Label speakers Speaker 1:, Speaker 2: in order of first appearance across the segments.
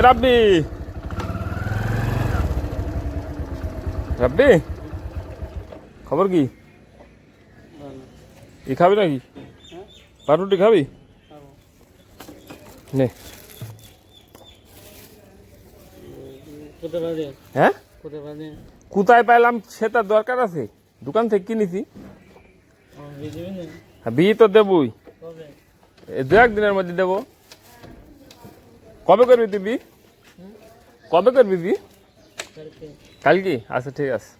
Speaker 1: রাব্বি, রাব্বি, খবর কি? ই খাবি নাকি? পাউরুটি খাবি? নে। হ্যাঁ, কোথায় পাইলাম সেটা দরকার আছে, দোকান থেকে কিনেছি। বিয়ে তো দেবই, দু একদিনের মধ্যে দেবো। কবে করবি তুই বিয়ে? কবে করবি বিয়ে? কালকে? আচ্ছা ঠিক আছে।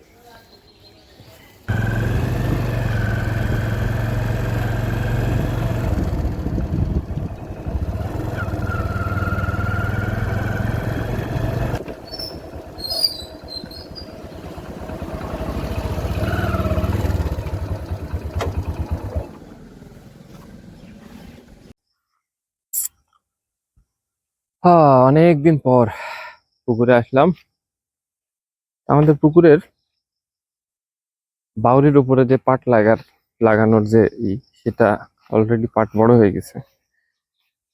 Speaker 1: হ্যাঁ, অনেকদিন পর পুকুরে আসলাম। আমাদের পুকুরের বাউরির উপরে যে পাট লাগানোর যে সেটা অলরেডি পাট বড় হয়ে গেছে,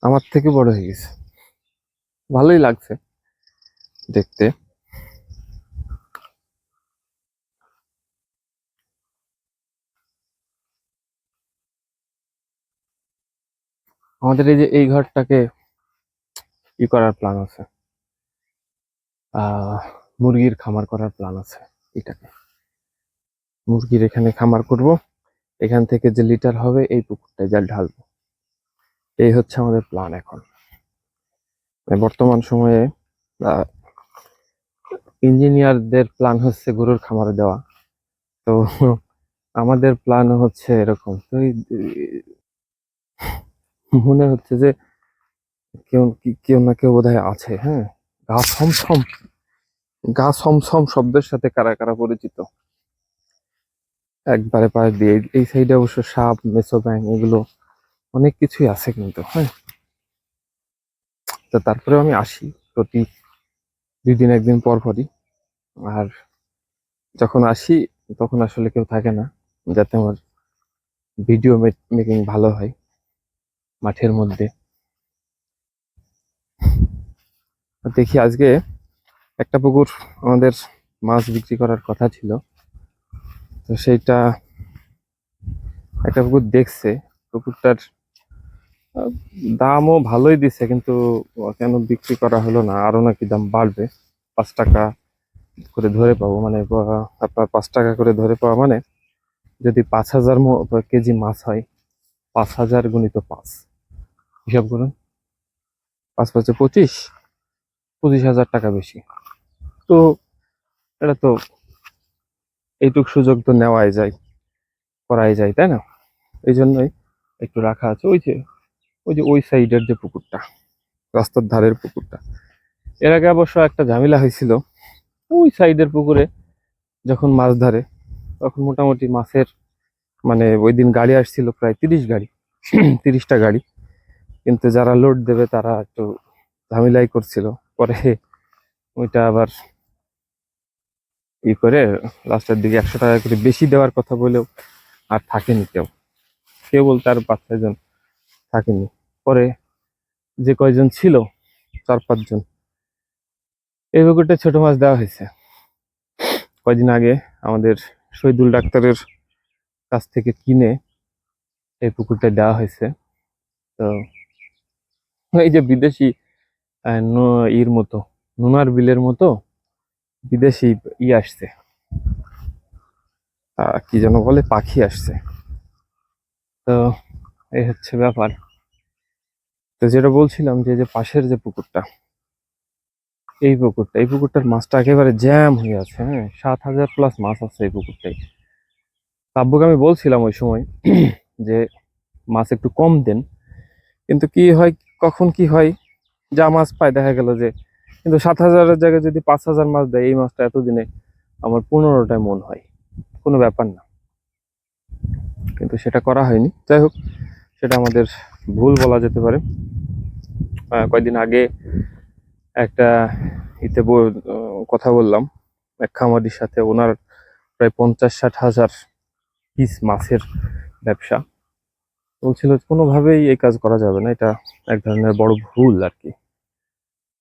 Speaker 1: আমার থেকে বড় হয়ে গেছে। ভালোই লাগছে দেখতে। আমাদের এই যে এই ঘরটাকে করার প্ল্যান আছে, আহ মুরগির খামার করার প্ল্যান আছে। এটাকে মুরগির এখানে খামার করব, এখান থেকে যে লিটার হবে এই পুকুরটায় জাল ঢালবো। এই হচ্ছে আমাদের প্ল্যান এখন। বর্তমান সময়ে ইঞ্জিনিয়ারদের প্ল্যান হচ্ছে গরুর খামারে দেওয়া, তো আমাদের প্ল্যান হচ্ছে এরকম। তো মনে হচ্ছে যে কেউ না কেউ বোধহয় আছে। হ্যাঁ, গা ছমছম, গা ছমছম শব্দের সাথে কারা কারা পরিচিত একবারে পায়ে দিয়ে। এই সাইডে অবশ্য সাপ, মেছো ব্যাং এগুলো অনেক কিছুই আছে কিন্তু। হ্যাঁ, তো তারপরেও আমি আসি প্রতি 2 দিন 1 দিন পর পরই। আর যখন আসি তখন আসলে কেউ থাকে না, যাতে আমার ভিডিও মেকিং ভালো হয় মাঠের মধ্যে। দেখি আজকে একটা পুকুর আমাদের মাছ বিক্রি করার কথা ছিল, তো সেইটা একটা পুকুর দেখছে। পুকুরটার দামও ভালোই দিছে, কিন্তু কেন বিক্রি করা হলো না? আরো নাকি দাম বাড়বে। 5 টাকা করে ধরে পাবো, মানে আপনার 5 টাকা করে ধরে পাওয়া মানে যদি 5,000 কেজি মাছ হয়, 5,000 গুণিত 5, হিসাব করুন। 5 5 25, 25,000 টাকা বেশি। তো এটা তো এইটুক সুযোগ তো নেওয়াই যায়, করাই যায়, তাই না? এই জন্যই একটু রাখা আছে। ওই যে ওই সাইডের যে পুকুরটা, রাস্তার ধারের পুকুরটা, এর আগে অবশ্য একটা ঝামেলা হয়েছিল। ওই সাইডের পুকুরে যখন মাছ ধরে তখন মোটামুটি মাছের, মানে ওই দিন গাড়ি আসছিল প্রায় 30 গাড়ি, 30টা গাড়ি। কিন্তু যারা লোড দেবে তারা একটু ঝামেলাই করছিল। পরে ওইটা আবার করে লাস্টের দিকে 100 টাকা করে বেশি দেওয়ার কথা বলেও আর থাকেনি কেউ, কেবল তার 5 6 জন থাকেনি। পরে যে কয়জন ছিল, 4 5 জন, এই পুকুরটা ছোট মাছ দেওয়া হয়েছে। কয়দিন আগে আমাদের শহীদুল ডাক্তারের কাছ থেকে কিনে এই পুকুরটা দেওয়া হয়েছে। তো এই যে বিদেশি ইর মতো, নুনার বিলের মতো বিদেশি আসছে, কি যেন বলে, পাখি আসছে। তো এই হচ্ছে ব্যাপার। তো যেটা বলছিলাম, যে যে পাশের যে পুকুরটা, এই পুকুরটার মাছটা একেবারে জ্যাম হয়ে আছে। হ্যাঁ, 7,000+ মাছ আছে এই পুকুরটাই। আব্বুকে আমি বলছিলাম ওই সময় যে মাছ একটু কম দেন, কিন্তু কি হয়, কখন কি হয়, যা মাছ পায় দেখা গেল যে, কিন্তু 7,000-এর জায়গায় যদি 5,000 মাছ দেয়, এই মাছটা এতদিনে আমার 15টায় মন হয়, কোনো ব্যাপার না। কিন্তু সেটা করা হয়নি। যাই হোক, সেটা আমাদের ভুল বলা যেতে পারে। কয়েকদিন আগে একটা কথা বললাম এক খামারির সাথে, ওনার প্রায় 50-60 হাজার পিস মাছের ব্যবসা। বলছিল কোনোভাবেই এই কাজ করা যাবে না, এটা এক ধরনের বড় ভুল আর কি।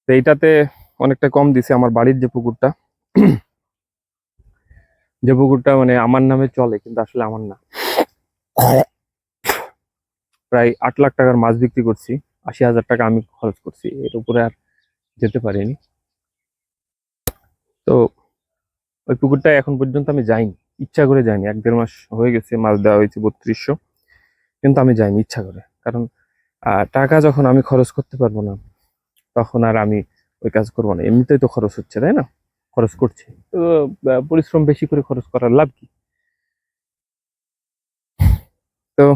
Speaker 1: তো এইটাতে অনেকটা কম দিছে। আমার বাড়ির যে পুকুরটা, যে পুকুরটা মানে আমার নামে চলে কিন্তু আসলে আমার না, প্রায় 8 লাখ টাকার মাছ বিক্রি করছি, 80,000 টাকা আমি খরচ করছি, এর উপরে আর যেতে পারিনি। তো ওই পুকুরটা এখন পর্যন্ত আমি যাইনি, ইচ্ছা করে যাইনি। 1-1.5 মাস হয়ে গেছে, মাছ দেওয়া হয়েছে 3200, কিন্তু আমি যাইনি ইচ্ছা করে। কারণ টাকা যখন আমি খরচ করতে পারবো না, তখন আর আমি ওই কাজ করবো না। এমনিতেই তো খরচ হচ্ছে, তাই না? খরচ করছি তো পরিশ্রম বেশি করে খরচ করার লাভ কি? তো